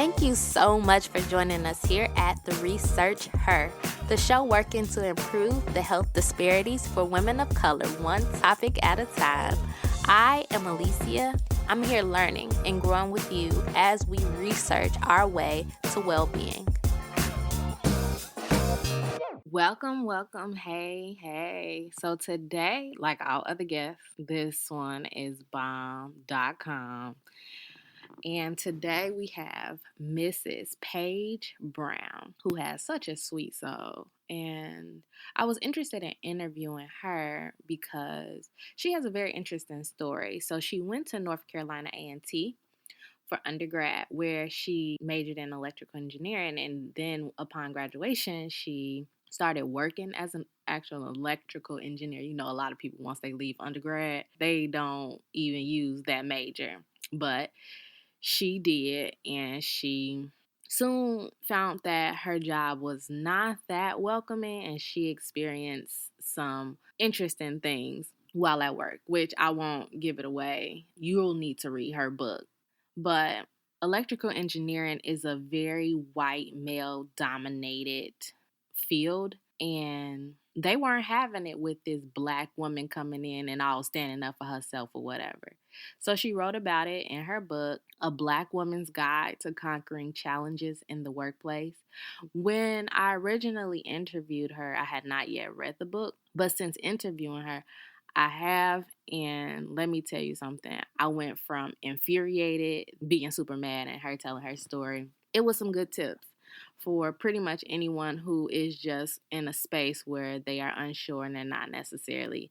Thank you so much for joining us here at The Research Her, the show working to improve the health disparities for women of color, one topic at a time. I am Alicia. I'm here learning and growing with you as we research our way to well-being. Welcome. Hey. So today, like all other guests, this one is bomb.com. And today we have Mrs. Paige Brown, who has such a sweet soul. And I was interested in interviewing her because she has a very interesting story. So she went to North Carolina A&T for undergrad, where she majored in electrical engineering. And then upon graduation, she started working as an actual electrical engineer. You know, a lot of people, once they leave undergrad, they don't even use that major. But she did, and she soon found that her job was not that welcoming, and she experienced some interesting things while at work, which I won't give it away. You'll need to read her book. But electrical engineering is a very white male-dominated field, and they weren't having it with this black woman coming in and all standing up for herself or whatever. So she wrote about it in her book, A Black Woman's Guide to Conquering Challenges in the Workplace. When I originally interviewed her, I had not yet read the book, but since interviewing her, I have, and let me tell you something. I went from infuriated, being super mad at her telling her story. It was some good tips for pretty much anyone who is just in a space where they are unsure and they're not necessarily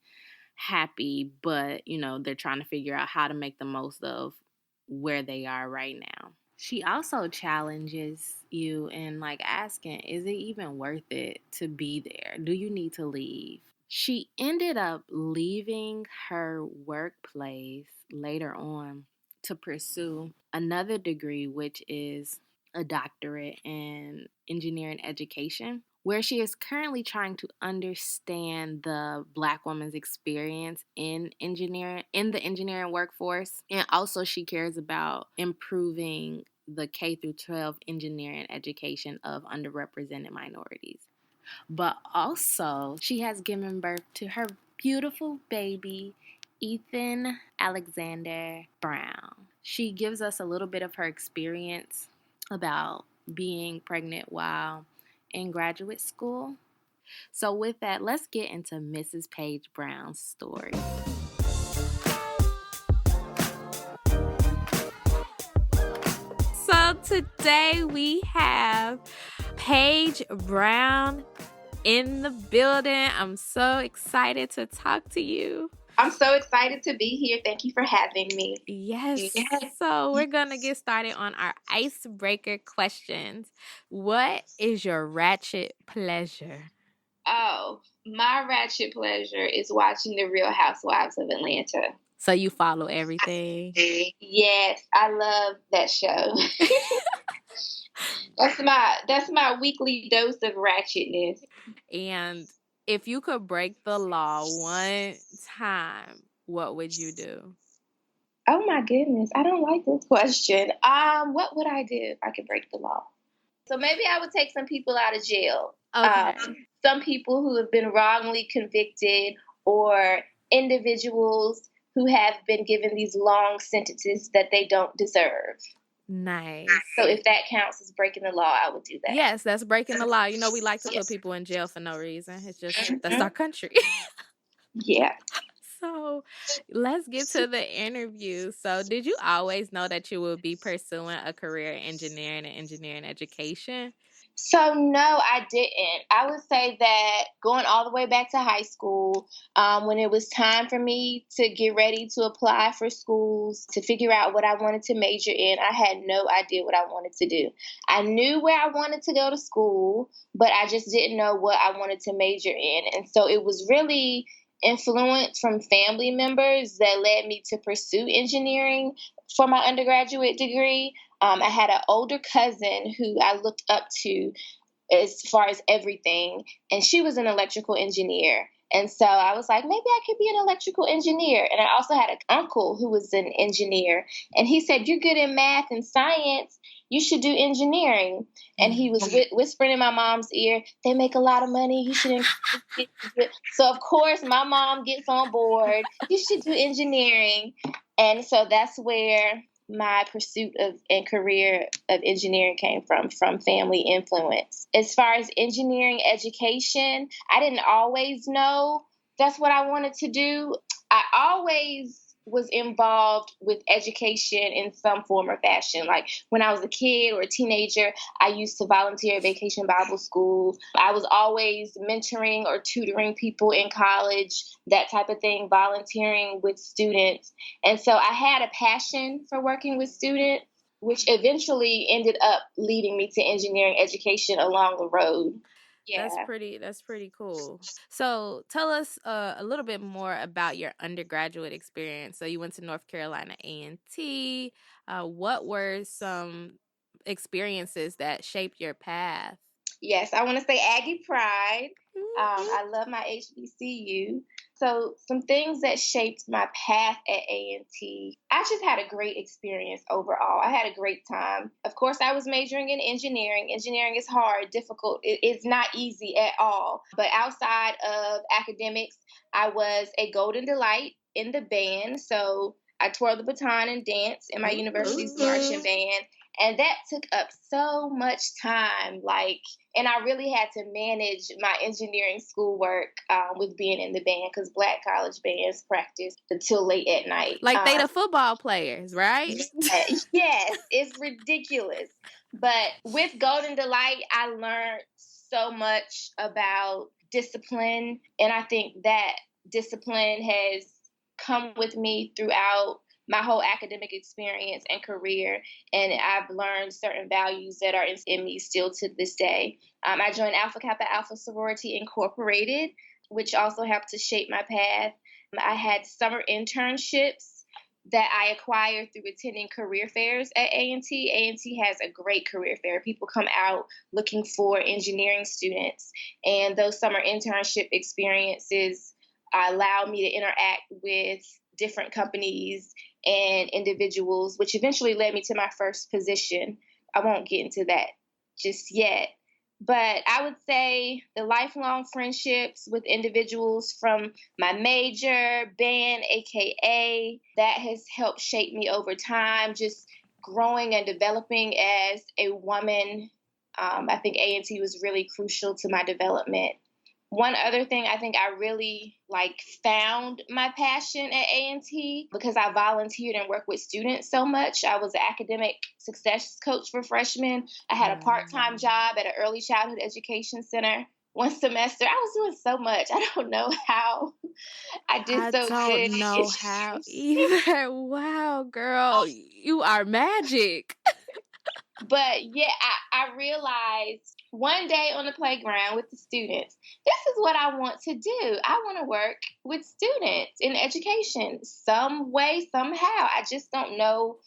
happy, but, you know, they're trying to figure out how to make the most of where they are right now. She also challenges you in asking, is it even worth it to be there? Do you need to leave? She ended up leaving her workplace later on to pursue another degree, which is a doctorate in engineering education, where she is currently trying to understand the Black woman's experience in the engineering workforce. And also she cares about improving the K through 12 engineering education of underrepresented minorities. But also she has given birth to her beautiful baby, Ethan Alexander Brown. She gives us a little bit of her experience about being pregnant while in graduate school. So with that, let's get into Mrs. Paige Brown's story. So today we have Paige Brown in the building. I'm so excited to talk to you. I'm so excited to be here. Thank you for having me. Yes. So we're going to get started on our icebreaker questions. What is your ratchet pleasure? Oh, my ratchet pleasure is watching The Real Housewives of Atlanta. So you follow everything? Yes, I love that show. That's my weekly dose of ratchetness. And if you could break the law one time, what would you do? Oh my goodness, I don't like this question. What would I do if I could break the law? So maybe I would take some people out of jail. Okay. Some people who have been wrongly convicted, or individuals who have been given these long sentences that they don't deserve. Nice. So if that counts as breaking the law, I would do that. Yes, that's breaking the law. You know, we like to put people in jail for no reason. It's just, that's our country. Yeah. So let's get to the interview. So did you always know that you would be pursuing a career in engineering and engineering education? So no, I didn't. I would say that going all the way back to high school, when it was time for me to get ready to apply for schools, to figure out what I wanted to major in, I had no idea what I wanted to do. I knew where I wanted to go to school, but I just didn't know what I wanted to major in. And so it was really influence from family members that led me to pursue engineering for my undergraduate degree. I had an older cousin who I looked up to as far as everything. And she was an electrical engineer. And so I was like, maybe I could be an electrical engineer. And I also had an uncle who was an engineer. And he said, you're good in math and science. You should do engineering. And he was whispering in my mom's ear, they make a lot of money. You should encourage it to do it. So, of course, my mom gets on board. You should do engineering. And so that's where my pursuit of and career of engineering came from family influence. As far as engineering education, I didn't always know that's what I wanted to do. I always was involved with education in some form or fashion. Like when I was a kid or a teenager, I used to volunteer at Vacation Bible School. I was always mentoring or tutoring people in college, that type of thing, volunteering with students. And so I had a passion for working with students, which eventually ended up leading me to engineering education along the road. Yeah. That's pretty cool. So tell us a little bit more about your undergraduate experience. So you went to North Carolina A&T. What were some experiences that shaped your path? Yes, I want to say Aggie Pride. Mhm. I love my HBCU. So some things that shaped my path at A&T. I just had a great experience overall. I had a great time. Of course, I was majoring in engineering. Engineering is hard, difficult. It's not easy at all. But outside of academics, I was a Golden Delight in the band. So I twirled the baton and danced in my university's marching band. And that took up so much time. And I really had to manage my engineering schoolwork with being in the band because Black college bands practice until late at night. Like they the football players, right? Yes, it's ridiculous. But with Golden Delight, I learned so much about discipline. And I think that discipline has come with me throughout my whole academic experience and career. And I've learned certain values that are in me still to this day. I joined Alpha Kappa Alpha Sorority Incorporated, which also helped to shape my path. I had summer internships that I acquired through attending career fairs at A&T. A&T has a great career fair. People come out looking for engineering students. And those summer internship experiences allow me to interact with different companies and individuals, which eventually led me to my first position. I won't get into that just yet. But I would say the lifelong friendships with individuals from my major, band, AKA, that has helped shape me over time, just growing and developing as a woman. I think A&T was really crucial to my development. One other thing, I think I really found my passion at A&T because I volunteered and worked with students so much. I was an academic success coach for freshmen. I had a part-time job at an early childhood education center. One semester, I was doing so much. I don't know how I did I so good. don't know how either. Wow, girl, you are magic. But yeah, I realized one day on the playground with the students, this is what I want to do. I want to work with students in education some way, somehow. I just don't know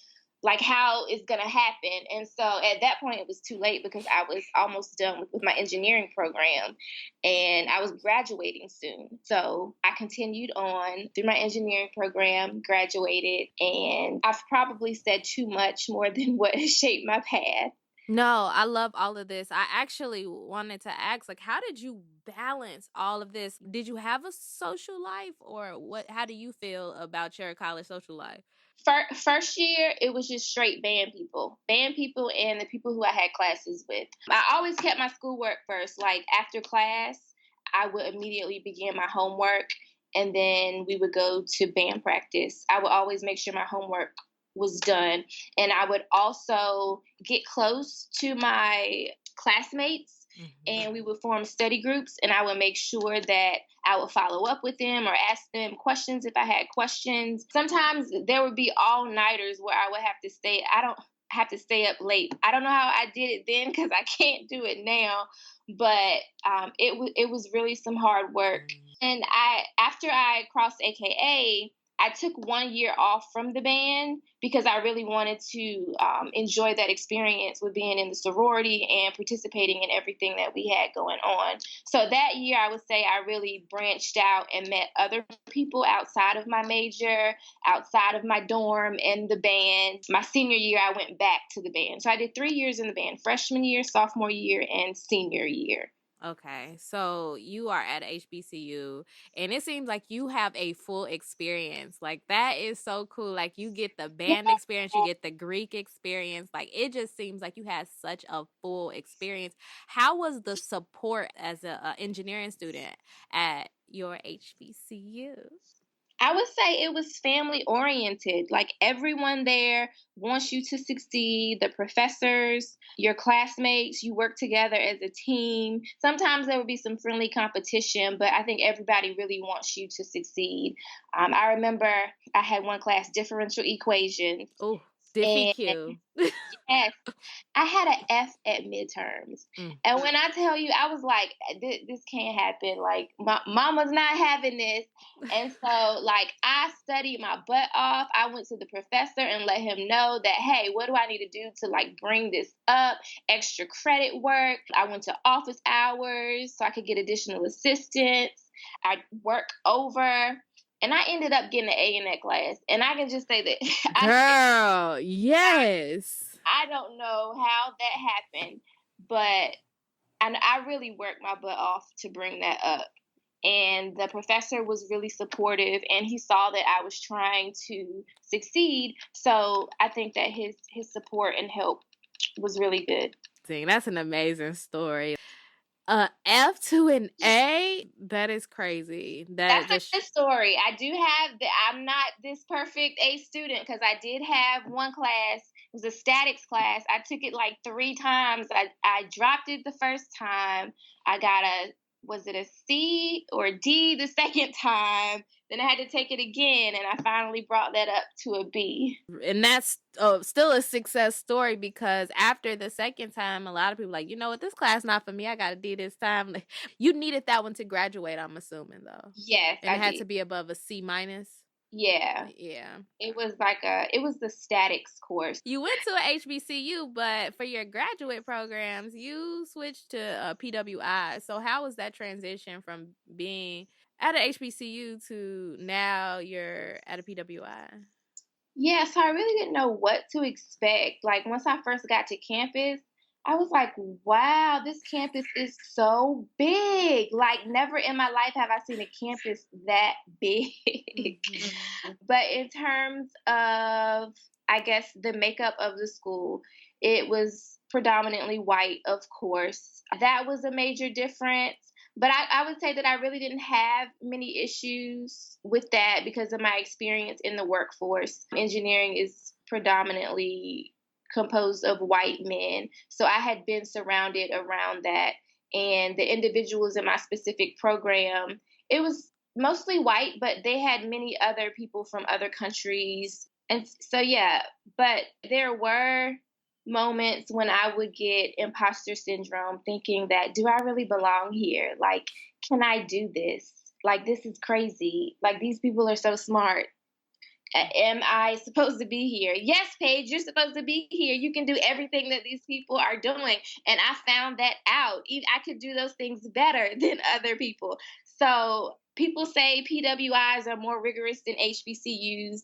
how it's going to happen. And so at that point, it was too late because I was almost done with my engineering program and I was graduating soon. So I continued on through my engineering program, graduated, and I've probably said too much more than what has shaped my path. No, I love all of this. I actually wanted to ask, like, how did you balance all of this? Did you have a social life, or what? How do you feel about your college social life? First year, it was just straight band people, and the people who I had classes with. I always kept my schoolwork first. Like after class, I would immediately begin my homework, and then we would go to band practice. I would always make sure my homework was done, and I would also get close to my classmates, and we would form study groups, and I would make sure that I would follow up with them or ask them questions if I had questions. Sometimes there would be all-nighters where I would have to stay. I don't have to stay up late. I don't know how I did it then because I can't do it now, but it was really some hard work. And after I crossed AKA, I took 1 year off from the band because I really wanted to enjoy that experience with being in the sorority and participating in everything that we had going on. So that year, I would say I really branched out and met other people outside of my major, outside of my dorm in the band. My senior year, I went back to the band. So I did 3 years in the band: freshman year, sophomore year, and senior year. Okay, so you are at HBCU, and it seems like you have a full experience. Like, that is so cool. Like, you get the Yeah. band experience, you get the Greek experience. Like, it just seems like you had such a full experience. How was the support as a engineering student at your HBCU? I would say it was family oriented. Like everyone there wants you to succeed. The professors, your classmates, you work together as a team. Sometimes there would be some friendly competition, but I think everybody really wants you to succeed. I remember I had one class, differential equations, Oh, Diffie and Q. yes, I had an F at midterms. Mm. And when I tell you, I was like, this can't happen. Like, my mama's not having this. And so, like, I studied my butt off. I went to the professor and let him know that, hey, what do I need to do to, like, bring this up? Extra credit work. I went to office hours so I could get additional assistance. I work over. And I ended up getting an A in that class. And I can just say that Girl, yes. I don't know how that happened, but I really worked my butt off to bring that up. And the professor was really supportive, and he saw that I was trying to succeed. So I think that his support and help was really good. Dang, that's an amazing story. F to an A? That is crazy. That That's a just good story. I do have the I'm not this perfect A student because I did have one class. It was a statics class. I took it like 3 times. I dropped it the first time. I got a was it a C or D the second time? Then I had to take it again, and I finally brought that up to a B. and that's still a success story, because after the second time, a lot of people like, you know what, this class not for me. I got to do this time. Like, you needed that one to graduate, I'm assuming, though, Yes, and I it had to did. be above a C minus. Yeah, Yeah. it was the statics course. You went to a HBCU, but for your graduate programs, you switched to PWI. So how was that transition from being at a HBCU to now you're at a PWI? Yeah, so I really didn't know what to expect. Like once I first got to campus, I was like, wow, this campus is so big. Like never in my life have I seen a campus that big. Mhm. But in terms of, I guess, the makeup of the school, it was predominantly white, of course. That was a major difference. But I would say that I really didn't have many issues with that because of my experience in the workforce. Engineering is predominantly composed of white men. So I had been surrounded around that. And the individuals in my specific program, it was mostly white, but they had many other people from other countries. And so, yeah, but there were moments when I would get imposter syndrome thinking that, do I really belong here? Like, can I do this? Like, this is crazy. Like, these people are so smart. Am I supposed to be here? Yes, Paige, you're supposed to be here. You can do everything that these people are doing. And I found that out. I could do those things better than other people. So people say PWIs are more rigorous than HBCUs.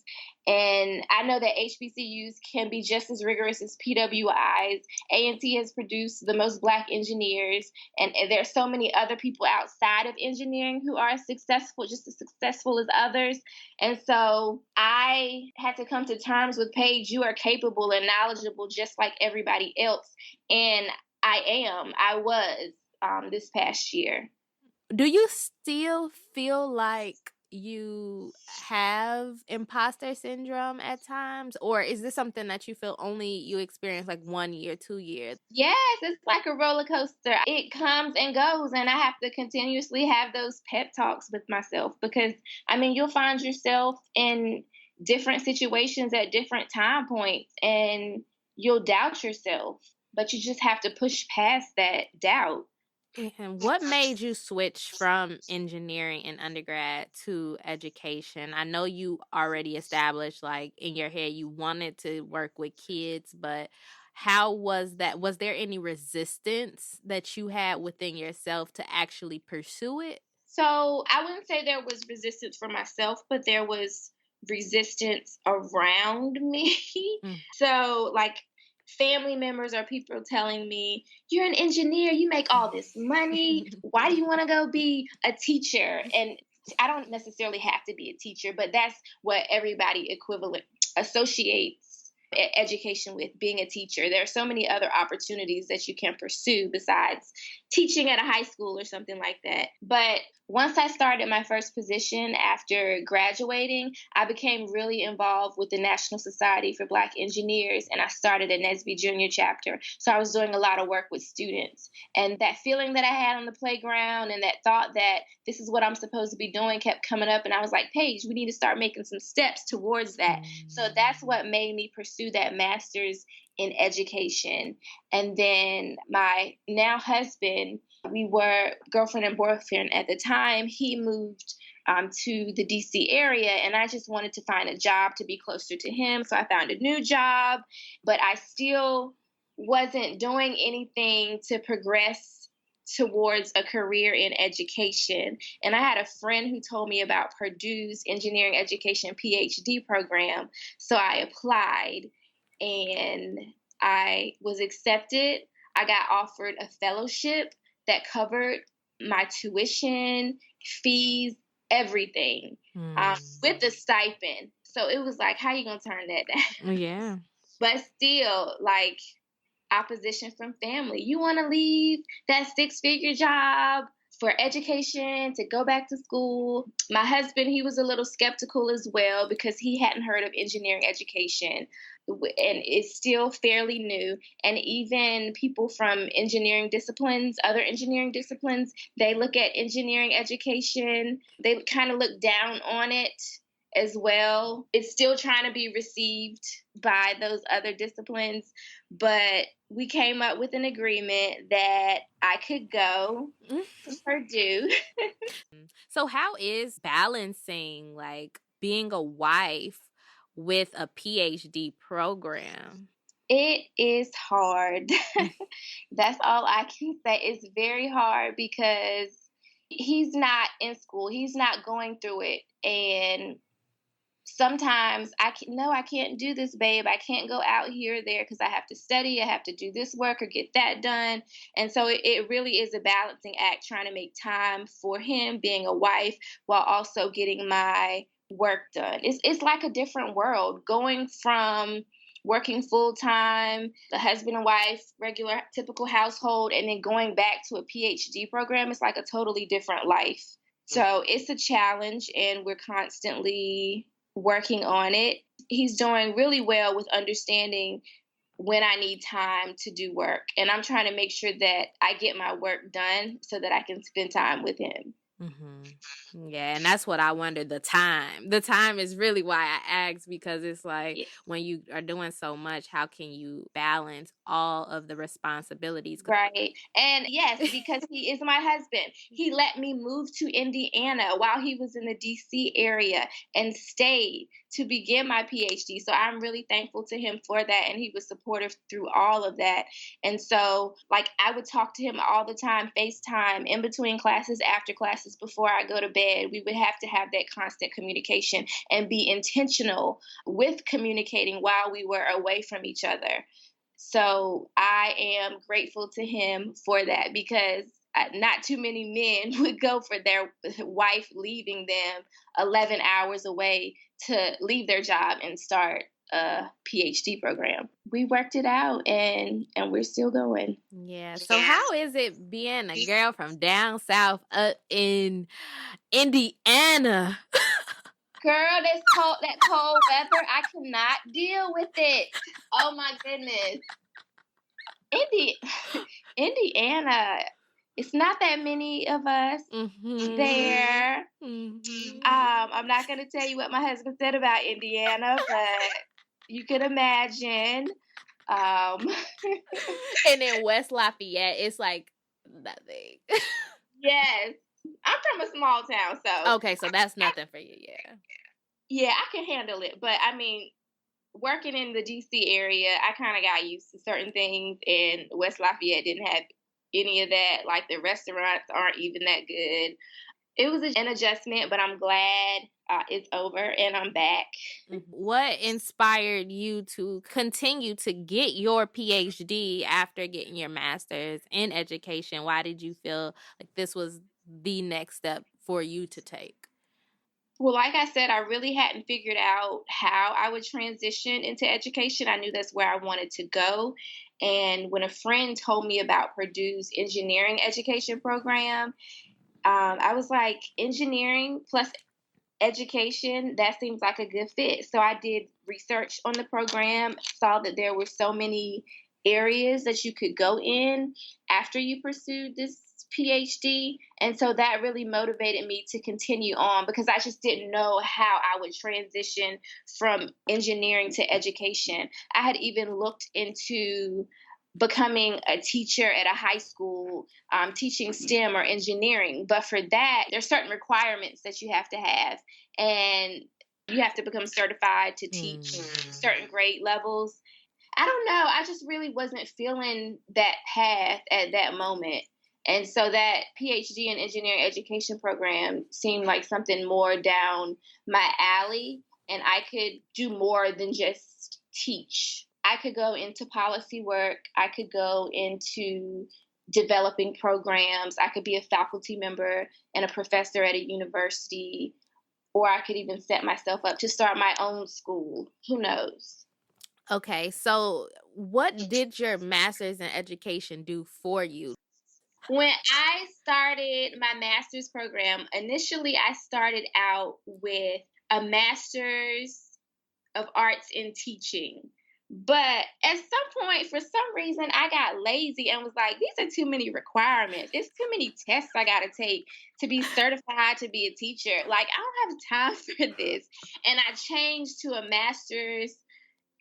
And I know that HBCUs can be just as rigorous as PWIs. A&T has produced the most Black engineers. And there's so many other people outside of engineering who are successful, just as successful as others. And so I had to come to terms with, Paige, you are capable and knowledgeable just like everybody else. And I was this past year. Do you still feel like you have imposter syndrome at times, or is this something that you feel only you experience like 1 year, 2 years? Yes, it's like a roller coaster. It comes and goes, and I have to continuously have those pep talks with myself because, I mean, you'll find yourself in different situations at different time points, and you'll doubt yourself, but you just have to push past that doubt. And what made you switch from engineering in undergrad to education? I know you already established, like, in your head you wanted to work with kids, but how was that? Was there any resistance that you had within yourself to actually pursue it? So I wouldn't say there was resistance for myself, but there was resistance around me. Mm. So, like, family members or people telling me, "You're an engineer, you make all this money. Why do you want to go be a teacher?" And I don't necessarily have to be a teacher, but that's what everybody equivalent associates education with, being a teacher. There are so many other opportunities that you can pursue besides teaching at a high school or something like that. But once I started my first position after graduating, I became really involved with the National Society for Black Engineers, and I started a NSBE Junior chapter. So I was doing a lot of work with students. And that feeling that I had on the playground and that thought that this is what I'm supposed to be doing kept coming up. And I was like, Paige, we need to start making some steps towards that. So that's what made me pursue that master's in education. And then my now husband, we were girlfriend and boyfriend at the time. He moved to the DC area, and I just wanted to find a job to be closer to him. So I found a new job, but I still wasn't doing anything to progress towards a career in education. And I had a friend who told me about Purdue's engineering education Ph.D. program. So I applied and I was accepted. I got offered a fellowship that covered my tuition, fees, everything, with the stipend. So it was like, how you gonna turn that down? Yeah. But still, like, opposition from family. You want to leave that six-figure job for education to go back to school. My husband, he was a little skeptical as well because he hadn't heard of engineering education, and it's still fairly new. And even people from engineering disciplines, other engineering disciplines, they look at engineering education, they kind of look down on it as well. It's still trying to be received by those other disciplines, but we came up with an agreement that I could go to Purdue. So how is balancing, like, being a wife with a PhD program? It is hard. That's all I can say. It's very hard because he's not in school, he's not going through it. And sometimes I can, no, I can't do this, babe. I can't go out here or there because I have to study, I have to do this work or get that done. And so it really is a balancing act trying to make time for him being a wife while also getting my work done. It's like a different world going from working full time, the husband and wife, regular typical household, and then going back to a PhD program. It's like a totally different life. So it's a challenge, and we're constantly working on it. He's doing really well with understanding when I need time to do work. And I'm trying to make sure that I get my work done so that I can spend time with him. Yeah, and that's what I wonder, the time. The time is really why I asked, because it's like Yeah. when you are doing so much, how can you balance all of the responsibilities? Right. And yes, because he is my husband, he let me move to Indiana while he was in the DC area and stayed to begin my PhD. So I'm really thankful to him for that. And he was supportive through all of that. And so, like, I would talk to him all the time, FaceTime, in between classes, after classes, before I go to bed. We would have to have that constant communication and be intentional with communicating while we were away from each other. So I am grateful to him for that because not too many men would go for their wife leaving them 11 hours away to leave their job and start a PhD program. We worked it out, and we're still going. Yeah. So how is it being a girl from down south up in Indiana? Girl, that cold weather, I cannot deal with it. Oh my goodness. Indi- Indiana, it's not that many of us there. I'm not going to tell you what my husband said about Indiana, but you can imagine. Um, And in West Lafayette, it's like Nothing. Yes. I'm from a small town, so Okay, so that's nothing for you, yeah. yeah, I can handle it. But I mean, working in the DC area, I kind of got used to certain things, and West Lafayette didn't have any of that. Like the restaurants aren't even that good. It was an adjustment, but I'm glad it's over and I'm back. What inspired you to continue to get your PhD after getting your master's in education? Why did you feel like this was the next step for you to take? Well, like I said, I really hadn't figured out how I would transition into education. I knew that's where I wanted to go. And when a friend told me about Purdue's engineering education program, I was like, engineering plus education, that seems like a good fit. So I did research on the program, saw that there were so many areas that you could go in after you pursued this PhD. And so that really motivated me to continue on because I just didn't know how I would transition from engineering to education. I had even looked into becoming a teacher at a high school, teaching STEM or engineering. But for that, there's certain requirements that you have to have. And you have to become certified to teach certain grade levels. I don't know. I just really wasn't feeling that path at that moment. And so that PhD in engineering education program seemed like something more down my alley, and I could do more than just teach. I could go into policy work, I could go into developing programs, I could be a faculty member and a professor at a university, or I could even set myself up to start my own school. Who knows? Okay, so what did your master's in education do for you? When I started my master's program, initially I started out with a master's of arts in teaching. But at some point, for some reason, I got lazy and was like, these are too many requirements. It's too many tests I got to take to be certified to be a teacher. Like, I don't have time for this. And I changed to a master's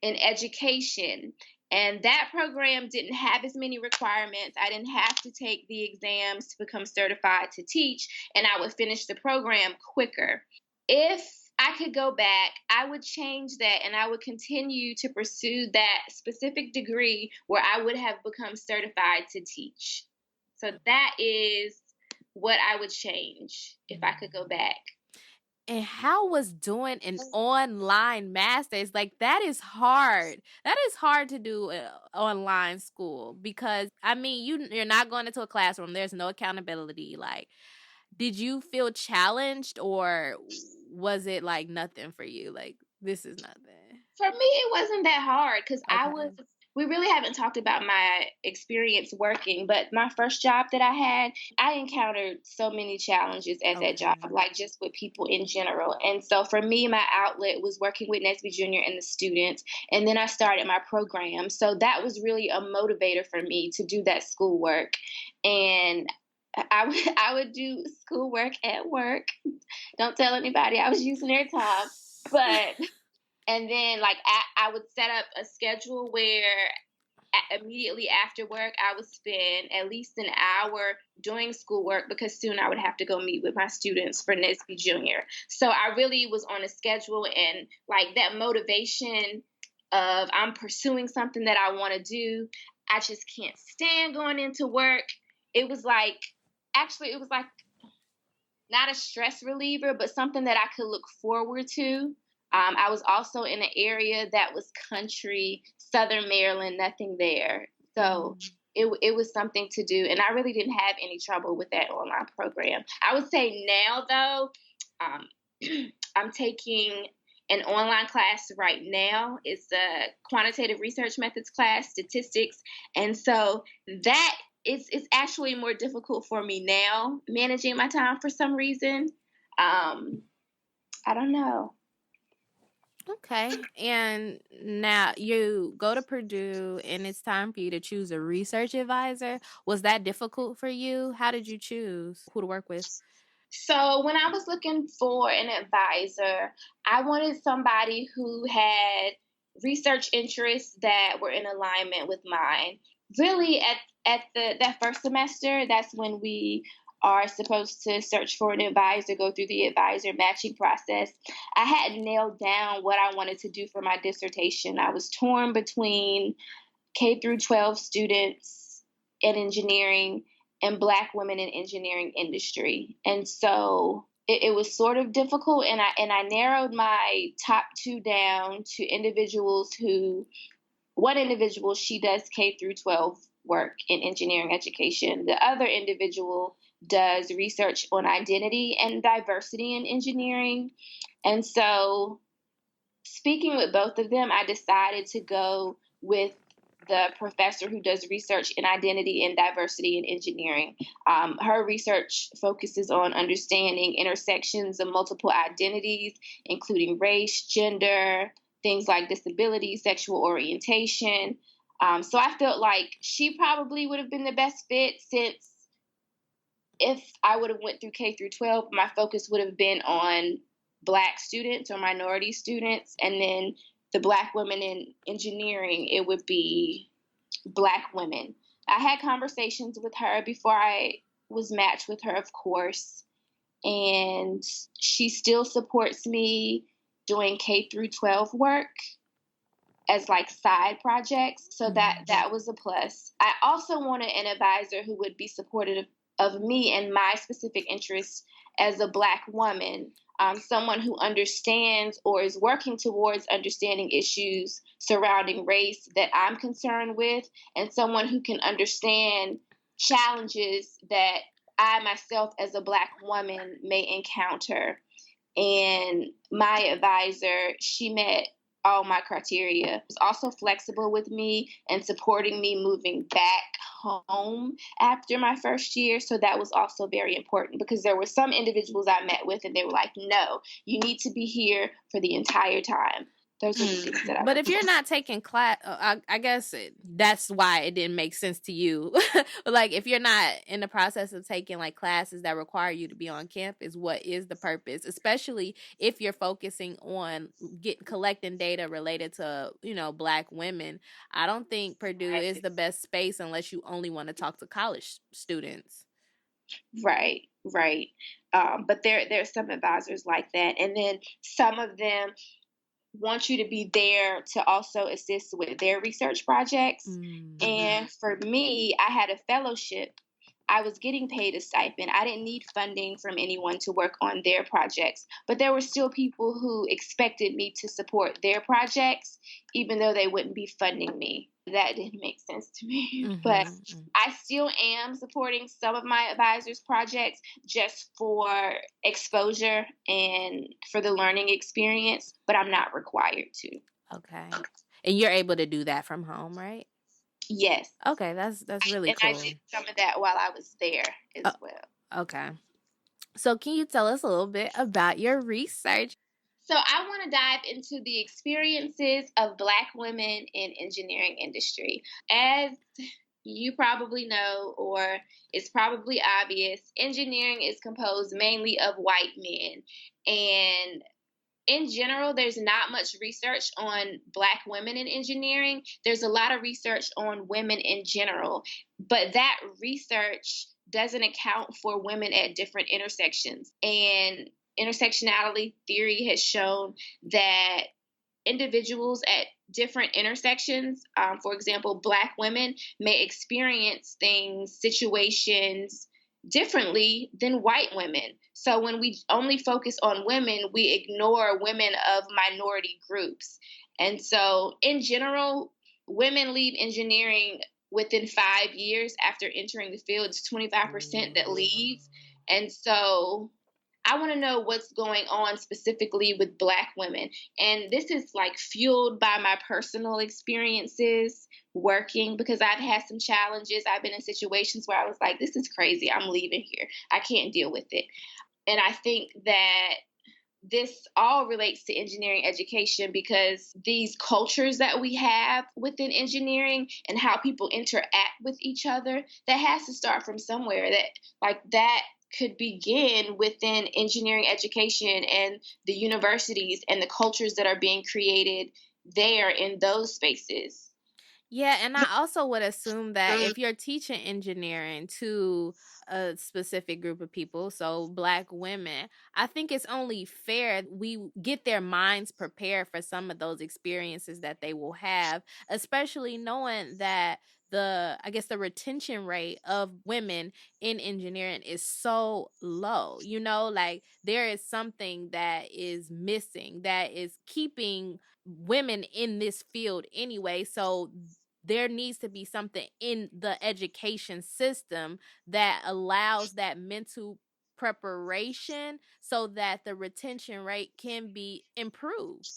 in education. And that program didn't have as many requirements. I didn't have to take the exams to become certified to teach, and I would finish the program quicker. If I could go back, I would change that and I would continue to pursue that specific degree where I would have become certified to teach. So that is what I would change if I could go back. And how was doing an online master's? Like, that is hard. That is hard to do online school because, I mean, you're not going into a classroom. There's no accountability. Like, did you feel challenged or was it like nothing for you? Like, this is nothing. For me, it wasn't that hard because Okay. we really haven't talked about my experience working, but my first job that I had, I encountered so many challenges at that job, Okay. like just with people in general. And so for me, my outlet was working with Nesby Jr. and the students. And then I started my program. So that was really a motivator for me to do that schoolwork. And I would do schoolwork at work. Don't tell anybody I was using their time. But and then, like, I would set up a schedule where immediately after work, I would spend at least an hour doing schoolwork because soon I would have to go meet with my students for Nesby Junior. So I really was on a schedule, and like that motivation of I'm pursuing something that I want to do. I just can't stand going into work. It was like, actually, it was like not a stress reliever, but something that I could look forward to. I was also in an area that was country, Southern Maryland, nothing there. So Mm. it was something to do. And I really didn't have any trouble with that online program. I would say now, though, um, I'm taking an online class right now. It's a quantitative research methods class, statistics. And so that it's actually more difficult for me now managing my time for some reason. I don't know. Okay. And now you go to Purdue and it's time for you to choose a research advisor. Was that difficult for you? How did you choose who to work with? So when I was looking for an advisor, I wanted somebody who had research interests that were in alignment with mine. really at that first semester, that's when we are supposed to search for an advisor, go through the advisor matching process. I hadn't nailed down what I wanted to do for my dissertation. I was torn between K through 12 students in engineering and Black women in engineering industry. And so it was sort of difficult, and I narrowed my top two down to individuals who, one individual, she does K through 12 work in engineering education. The other individual does research on identity and diversity in engineering. And so, speaking with both of them, I decided to go with the professor who does research in identity and diversity in engineering. Her research focuses on understanding intersections of multiple identities, including race, gender, things like disability, sexual orientation. So I felt like she probably would have been the best fit, since if I would have went through K through 12, my focus would have been on Black students or minority students, and then the Black women in engineering, it would be Black women. I had conversations with her before I was matched with her, of course, and she still supports me doing K through 12 work as like side projects. So that was a plus. I also wanted an advisor who would be supportive of me and my specific interests as a Black woman, someone who understands or is working towards understanding issues surrounding race that I'm concerned with, and someone who can understand challenges that I myself as a Black woman may encounter. And my advisor, she met all my criteria. Was also flexible with me and supporting me moving back home after my first year. So that was also very important, because there were some individuals I met with and they were like, no, you need to be here for the entire time. Those are the things that I But if you're not taking class, I guess that's why it didn't make sense to you. Like, if you're not in the process of taking like classes that require you to be on campus, what is the purpose? Especially if you're focusing on collecting data related to, Black women. I don't think Purdue is the best space unless you only want to talk to college students. Right, right. But there's some advisors like that, and then some of them want you to be there to also assist with their research projects. Mm-hmm. And for me, I had a fellowship. I was getting paid a stipend. I didn't need funding from anyone to work on their projects, but there were still people who expected me to support their projects, even though they wouldn't be funding me. That didn't make sense to me. Mm-hmm. But I still am supporting some of my advisors' projects just for exposure and for the learning experience, but I'm not required to. Okay. And you're able to do that from home, right? Yes. Okay, that's really cool. And I did some of that while I was there as well. Okay. So can you tell us a little bit about your research? So I want to dive into the experiences of Black women in engineering industry. As you probably know, or it's probably obvious, engineering is composed mainly of white men. And in general, there's not much research on Black women in engineering. There's a lot of research on women in general, but that research doesn't account for women at different intersections. And intersectionality theory has shown that individuals at different intersections, for example, Black women may experience things, situations differently than white women. So when we only focus on women, we ignore women of minority groups. And so in general, women leave engineering within 5 years after entering the field. It's 25% that leave. And so I want to know what's going on specifically with Black women. And this is like fueled by my personal experiences working, because I've had some challenges. I've been in situations where I was like, this is crazy. I'm leaving here. I can't deal with it. And I think that this all relates to engineering education, because these cultures that we have within engineering and how people interact with each other, that has to start from somewhere. That could begin within engineering education and the universities and the cultures that are being created there in those spaces. Yeah, and I also would assume that if you're teaching engineering to a specific group of people, so Black women, I think it's only fair we get their minds prepared for some of those experiences that they will have, especially knowing that I guess the retention rate of women in engineering is so low. Like there is something that is missing that is keeping women in this field anyway. So there needs to be something in the education system that allows that mental preparation so that the retention rate can be improved.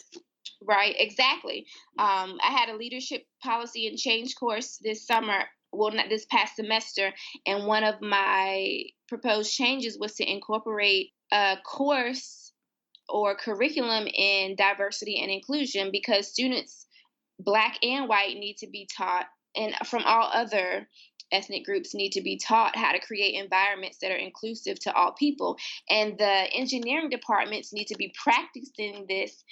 Right, exactly. I had a leadership policy and change course this summer. Well, not this past semester, and one of my proposed changes was to incorporate a course or curriculum in diversity and inclusion because students, Black and white, need to be taught, and from all other ethnic groups, need to be taught how to create environments that are inclusive to all people. And the engineering departments need to be practicing this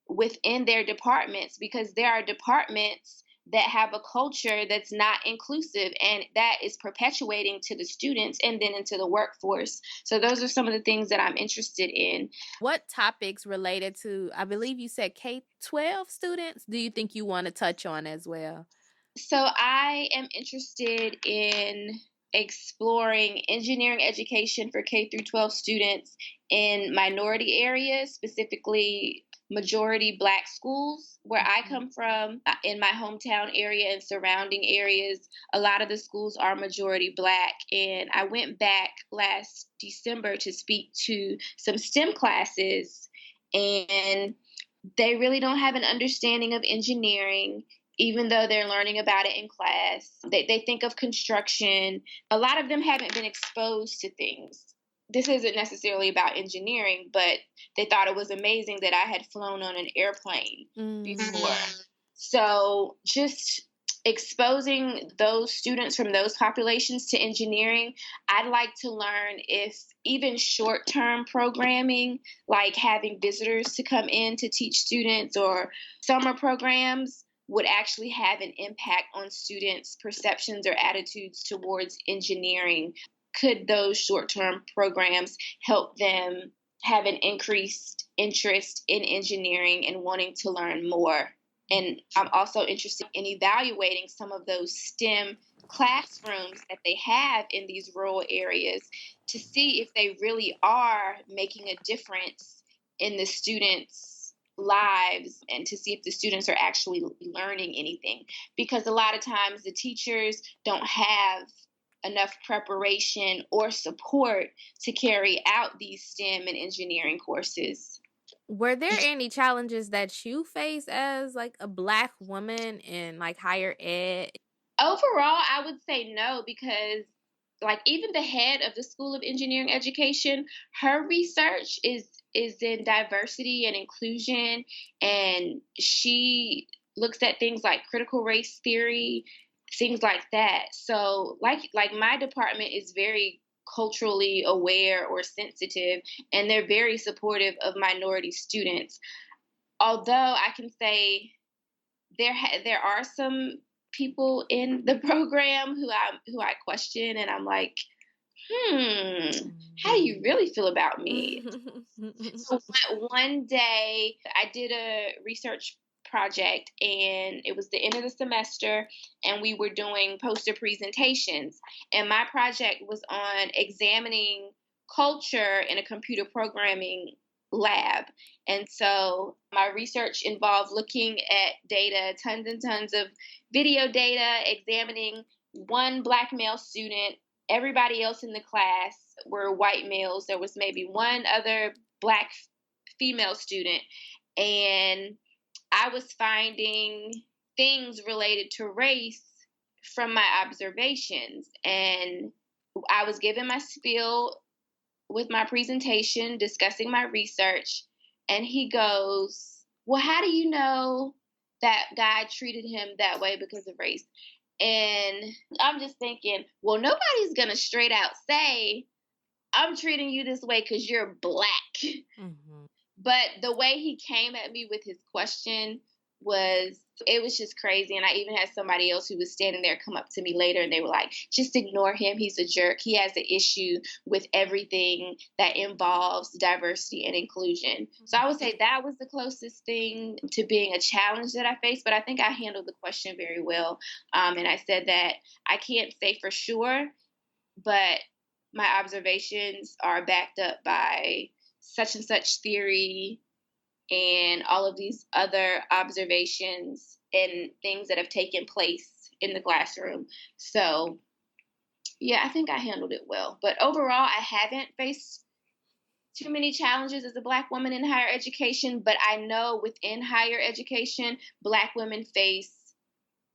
within their departments because there are departments that have a culture that's not inclusive and that is perpetuating to the students and then into the workforce. So those are some of the things that I'm interested in. What topics related to, I believe you said K-12 students, do you think you want to touch on as well? So I am interested in exploring engineering education for K through 12 students in minority areas, specifically majority Black schools. Where I Mhm. come from, in my hometown area and surrounding areas, a lot of the schools are majority Black. And I went back last December to speak to some STEM classes, and they really don't have an understanding of engineering, even though they're learning about it in class. They think of construction. A lot of them haven't been exposed to things. This isn't necessarily about engineering, but they thought it was amazing that I had flown on an airplane before. Mm. So just exposing those students from those populations to engineering, I'd like to learn if even short term programming, like having visitors to come in to teach students or summer programs, would actually have an impact on students' perceptions or attitudes towards engineering. Could those short term programs help them have an increased interest in engineering and wanting to learn more? And I'm also interested in evaluating some of those STEM classrooms that they have in these rural areas to see if they really are making a difference in the students' lives and to see if the students are actually learning anything. Because a lot of times the teachers don't have enough preparation or support to carry out these STEM and engineering courses. Were there any challenges that you face as like a Black woman in like higher ed? Overall, I would say no because like even the head of the School of Engineering Education, her research is in diversity and inclusion, and she looks at things like critical race theory, things like that. So like my department is very culturally aware or sensitive, and they're very supportive of minority students. Although I can say there are some people in the program who I question, and I'm like, how do you really feel about me? Mm. So one day I did a research project, and it was the end of the semester, and we were doing poster presentations, and my project was on examining culture in a computer programming lab. And so my research involved looking at data, tons and tons of video data, examining one Black male student. Everybody else in the class were white males. There was maybe one other Black female student. And I was finding things related to race from my observations. And I was given my spiel with my presentation, discussing my research. And he goes, "Well, how do you know that guy treated him that way because of race?" And I'm just thinking, well, nobody's going to straight out say, "I'm treating you this way because you're Black." Mhm. But the way he came at me with his question it was just crazy. And I even had somebody else who was standing there come up to me later and they were like, just ignore him. He's a jerk. He has an issue with everything that involves diversity and inclusion. So I would say that was the closest thing to being a challenge that I faced. But I think I handled the question very well. And I said that I can't say for sure, but my observations are backed up by such and such theory and all of these other observations and things that have taken place in the classroom. So, yeah, I think I handled it well. But overall, I haven't faced too many challenges as a Black woman in higher education. But I know within higher education, Black women face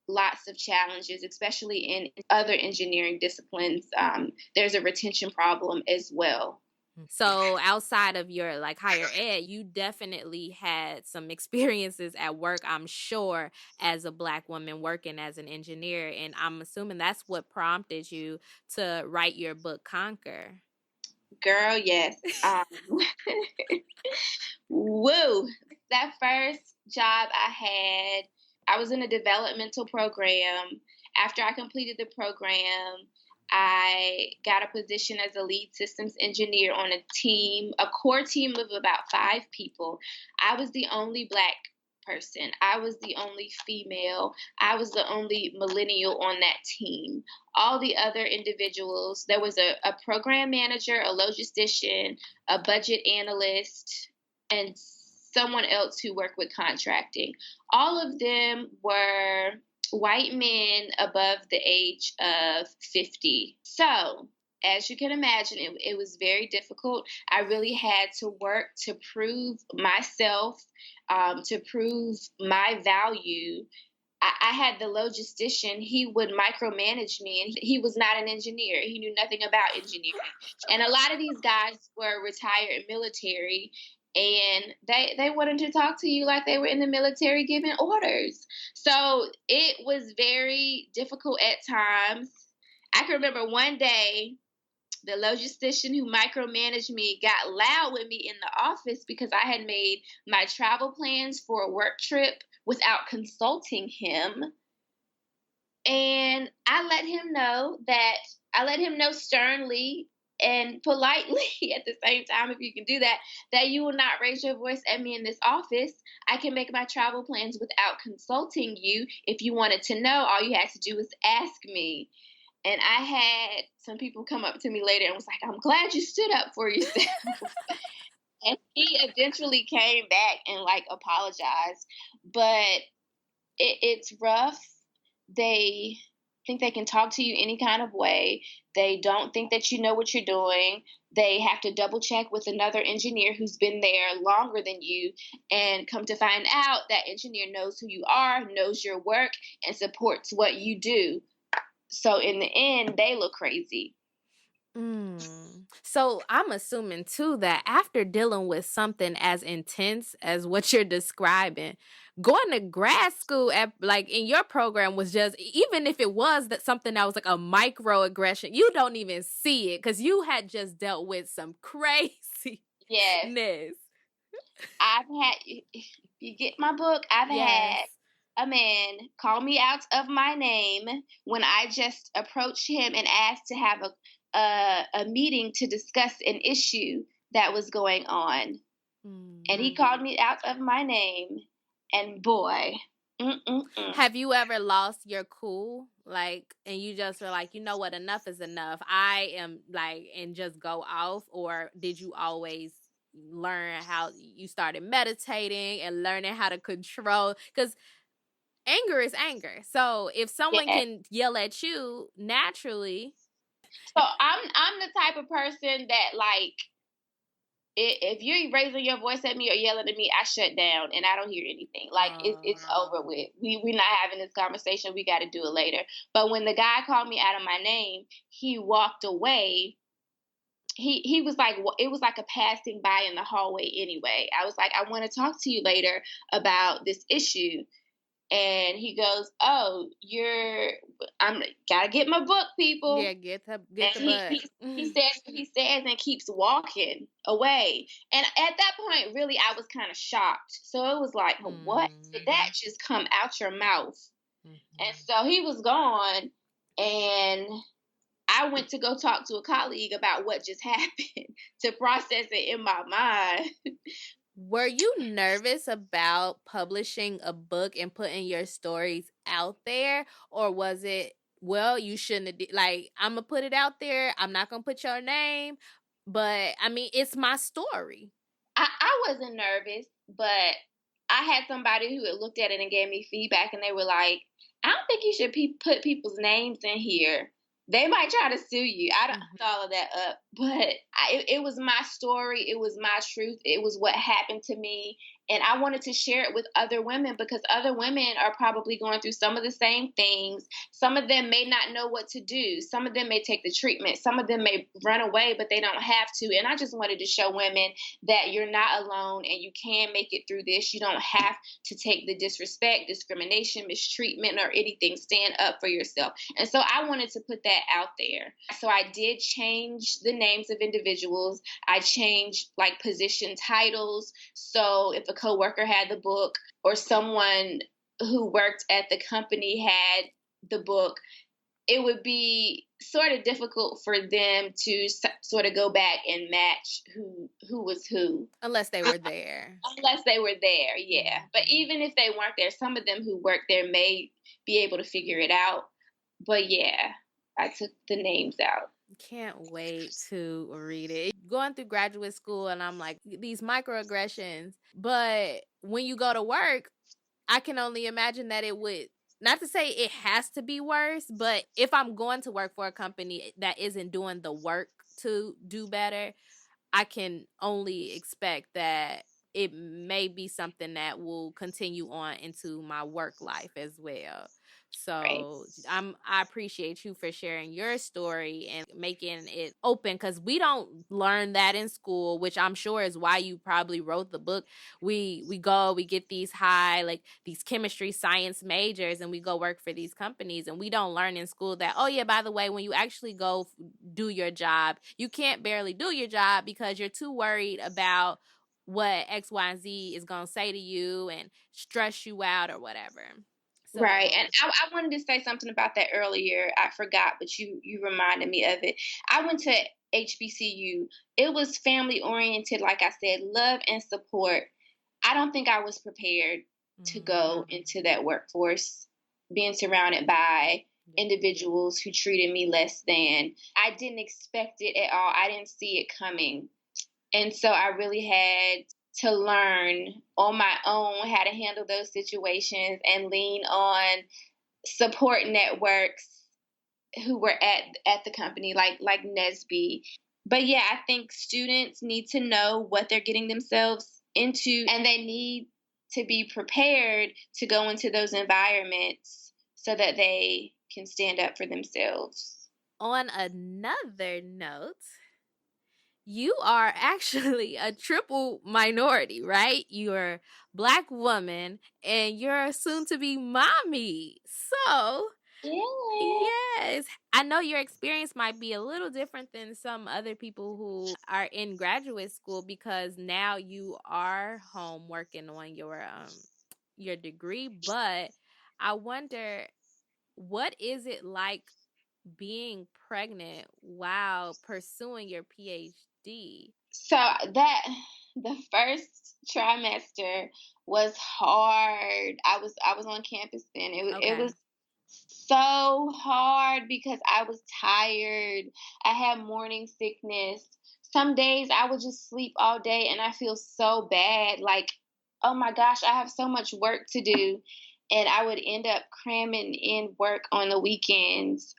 lots of challenges, especially in other engineering disciplines. There's a retention problem as well. So outside of your like higher ed, you definitely had some experiences at work, I'm sure, as a Black woman working as an engineer. And I'm assuming that's what prompted you to write your book, Conquer. Girl, yes. Woo! That first job I had, I was in a developmental program. After I completed the program, I got a position as a lead systems engineer on a team, a core team of about 5 people. I was the only Black person. I was the only female. I was the only millennial on that team. All the other individuals, there was a program manager, a logistician, a budget analyst, and someone else who worked with contracting. All of them were white men above the age of 50. So, as you can imagine, it was very difficult. I really had to work to prove myself, to prove my value. I had the logistician, he would micromanage me, and he was not an engineer. He knew nothing about engineering. And a lot of these guys were retired military, and they wanted to talk to you like they were in the military giving orders. So it was very difficult at times. I can remember one day, the logistician who micromanaged me got loud with me in the office because I had made my travel plans for a work trip without consulting him. And I let him know sternly and politely at the same time, if you can do that, that you will not raise your voice at me in this office. I can make my travel plans without consulting you. If you wanted to know, all you had to do was ask me. And I had some people come up to me later and was like, I'm glad you stood up for yourself. And he eventually came back and like apologized. But it's rough. They think they can talk to you any kind of way. They don't think that you know what you're doing. They have to double check with another engineer who's been there longer than you, and come to find out that engineer knows who you are, knows your work, and supports what you do. So in the end, they look crazy. So I'm assuming too that after dealing with something as intense as what you're describing, going to grad school at like in your program was just, even if it was that something that was like a microaggression, you don't even see it because you had just dealt with some craziness. Yes. I've had, you get my book, I've had a man call me out of my name when I just approached him and asked to have a meeting to discuss an issue that was going on. And he called me out of my name, and boy. Have you ever lost your cool? Like, and you just were like, you know what, enough is enough. I am like, and just go off? Or did you always learn how you started meditating and learning how to control? Because anger is anger. So if someone can yell at you naturally. So I'm the type of person that like, if you're raising your voice at me or yelling at me, I shut down and I don't hear anything. Like it's over with. We're not having this conversation. We got to do it later. But when the guy called me out of my name, he walked away. He was like, it was like a passing by in the hallway anyway. I was like, I want to talk to you later about this issue. And he goes, "Oh, I'm gotta get my book, people." Yeah, get And the he book. he he says what he says and keeps walking away. And at that point, really, I was kind of shocked. So it was like, what did that just come out your mouth? And so he was gone, and I went to go talk to a colleague about what just happened to process it in my mind. Were you nervous about publishing a book and putting your stories out there? Or was it, well, you shouldn't have, like, I'm going to put it out there. I'm not going to put your name. But, I mean, it's my story. I wasn't nervous, but I had somebody who had looked at it and gave me feedback, and they were like, "I don't think you should put people's names in here. They might try to sue you." I don't follow that up, but it was my story. It was my truth. It was what happened to me. And I wanted to share it with other women because other women are probably going through some of the same things. Some of them may not know what to do. Some of them may take the treatment. Some of them may run away, but they don't have to. And I just wanted to show women that you're not alone and you can make it through this. You don't have to take the disrespect, discrimination, mistreatment, or anything. Stand up for yourself. And so I wanted to put that out there. So I did change the names of individuals. I changed like position titles. So if a coworker had the book or someone who worked at the company had the book, it would be sort of difficult for them to sort of go back and match who was who. Unless they were there. Unless they were there, yeah. But even if they weren't there, some of them who worked there may be able to figure it out. But yeah, I took the names out. Can't wait to read it. Going through graduate school, and I'm like, these microaggressions. But when you go to work, I can only imagine that it would, not to say it has to be worse, but if I'm going to work for a company that isn't doing the work to do better, I can only expect that it may be something that will continue on into my work life as well. Right. So I appreciate you for sharing your story and making it open, because we don't learn that in school, which I'm sure is why you probably wrote the book. We get these high, like these chemistry science majors, and we go work for these companies, and we don't learn in school that, oh yeah, by the way, when you actually go do your job, you can't barely do your job because you're too worried about what X, Y, and Z is going to say to you and stress you out or whatever. So, Right. And I wanted to say something about that earlier. I forgot, but you reminded me of it. I went to HBCU. It was family oriented, like I said, love and support. I don't think I was prepared to go into that workforce, being surrounded by individuals who treated me less than. I didn't expect it at all. I didn't see it coming. And so I really had to learn on my own how to handle those situations and lean on support networks who were at the company, like Nesby. But yeah, I think students need to know what they're getting themselves into, and they need to be prepared to go into those environments so that they can stand up for themselves. on another note, you are actually a triple minority, right? You're a Black woman and you're a soon to be mommy. So, Yeah. yes, I know your experience might be a little different than some other people who are in graduate school, because now you are home working on your degree, but I wonder, what is it like being pregnant while pursuing your PhD? So that the first trimester was hard. I was on campus then. It Okay. was so hard because I was tired. I had morning sickness. Some days I would just sleep all day and I feel so bad. Like, oh my gosh, I have so much work to do. And I would end up cramming in work on the weekends.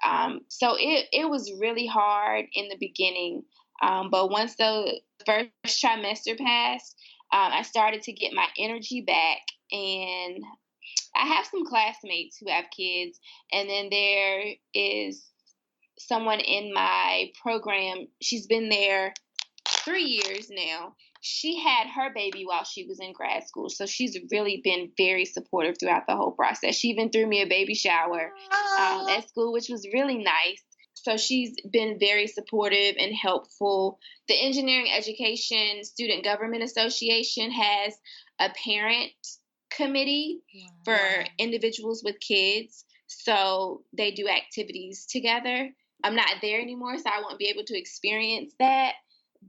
So it was really hard in the beginning. But once the first trimester passed, I started to get my energy back. And I have some classmates who have kids, and then there is someone in my program. She's been there 3 years now. She had her baby while she was in grad school. So she's really been very supportive throughout the whole process. She even threw me a baby shower at school, which was really nice. So she's been very supportive and helpful. The Engineering Education Student Government Association has a parent committee for individuals with kids. So they do activities together. I'm not there anymore, so I won't be able to experience that.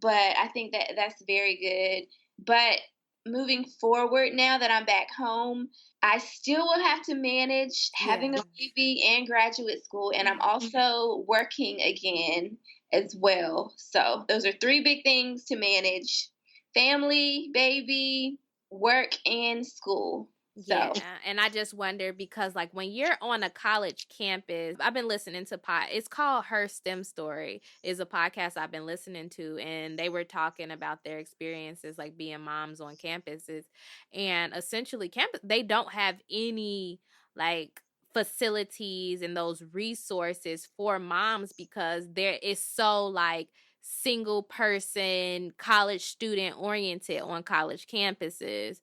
But I think that that's very good. But moving forward, now that I'm back home, I still will have to manage having a baby and graduate school, and I'm also working again as well. So those are 3 big things to manage: family, baby, work, and school. Yeah, and I just wonder because like when you're on a college campus, I've been listening to it's called Her STEM Story is a podcast I've been listening to, and they were talking about their experiences like being moms on campuses, and essentially campus they don't have any like facilities and those resources for moms because there is so like single person college student oriented on college campuses.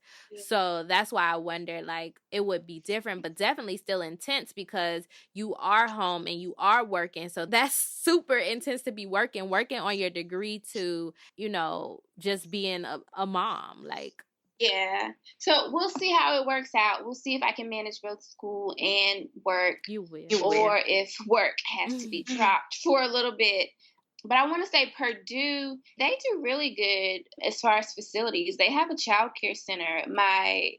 So that's why I wonder, like, it would be different, but definitely still intense because you are home and you are working. So that's super intense to be working on your degree to, just being a mom. Like, Yeah. So we'll see how it works out. We'll see if I can manage both school and work, you will. or if work has to be dropped for a little bit. But I want to say Purdue, they do really good as far as facilities. They have a child care center. My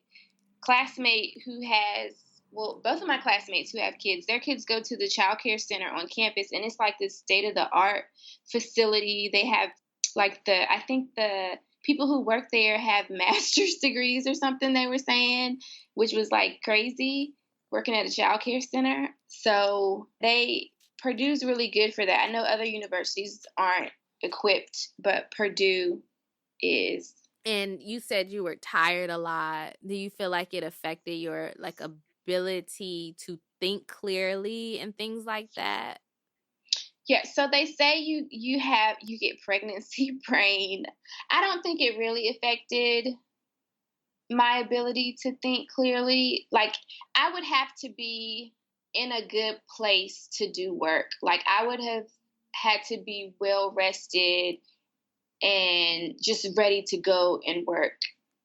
classmate who has, well, both of my classmates who have kids, their kids go to the child care center on campus, and it's like this state of the art facility. They have like I think the people who work there have master's degrees or something, they were saying, which was like crazy working at a child care center. So Purdue's really good for that. I know other universities aren't equipped, but Purdue is. And you said you were tired a lot. Do you feel like it affected your like ability to think clearly and things like that? Yeah, so they say you get pregnancy brain. I don't think it really affected my ability to think clearly. Like, I would have to be in a good place to do work. Like, I would have had to be well rested and just ready to go and work,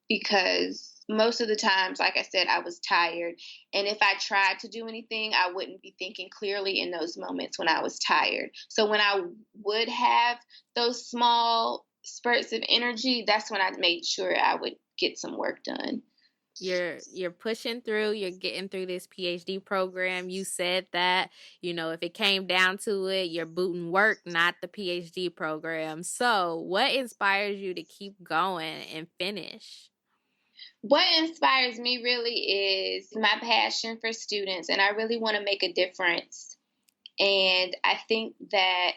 because most of the times, like I said, I was tired. And if I tried to do anything, I wouldn't be thinking clearly in those moments when I was tired. So when I would have those small spurts of energy, that's when I made sure I would get some work done. You're pushing through, you're getting through this PhD program. You said that, if it came down to it, you're booting work, not the PhD program. So what inspires you to keep going and finish? What inspires me really is my passion for students, and I really want to make a difference. And I think that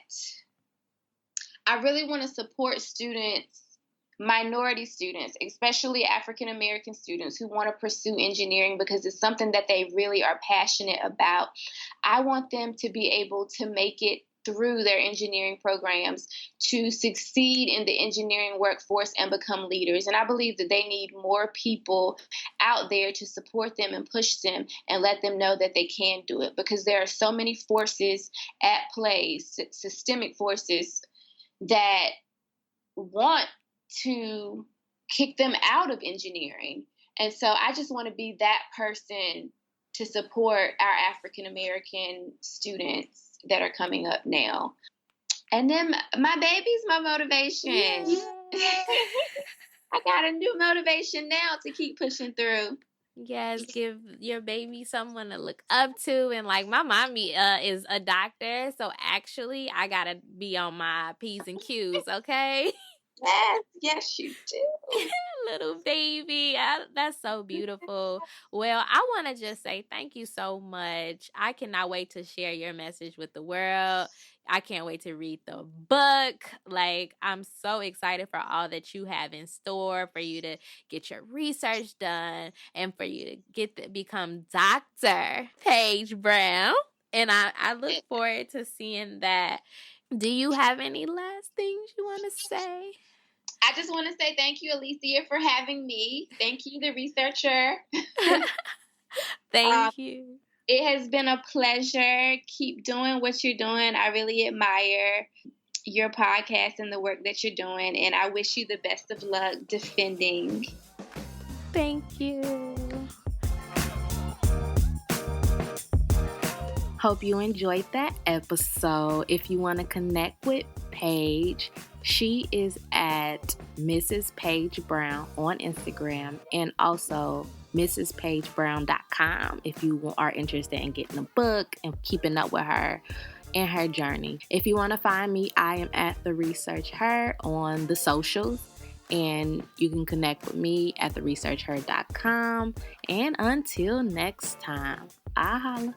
I really want to support students, minority students, especially African American students who want to pursue engineering because it's something that they really are passionate about. I want them to be able to make it through their engineering programs, to succeed in the engineering workforce and become leaders. And I believe that they need more people out there to support them and push them and let them know that they can do it, because there are so many forces at play, systemic forces that want to kick them out of engineering. And so I just want to be that person to support our African American students that are coming up now. And then my baby's my motivation. I got a new motivation now to keep pushing through. Yes, give your baby someone to look up to. And like my mommy is a doctor, so actually I gotta be on my P's and Q's, okay? Yes, you do. Little baby. That's so beautiful. Well, I want to just say thank you so much. I cannot wait to share your message with the world. I can't wait to read the book. Like, I'm so excited for all that you have in store, for you to get your research done, and for you to become Dr. Paige Brown. And I look forward to seeing that. Do you have any last things you want to say? I just want to say thank you, Alicia, for having me. Thank you, the researcher. um, Thank you. it has been a pleasure. Keep doing what you're doing. I really admire your podcast and the work that you're doing, and I wish you the best of luck defending. Thank you. Hope you enjoyed that episode. If you want to connect with Paige, she is at Mrs. Paige Brown on Instagram, and also mrspaigebrown.com if you are interested in getting a book and keeping up with her and her journey. If you want to find me, I am at The Research Her on the socials, and you can connect with me at theresearchher.com. And until next time, I holla.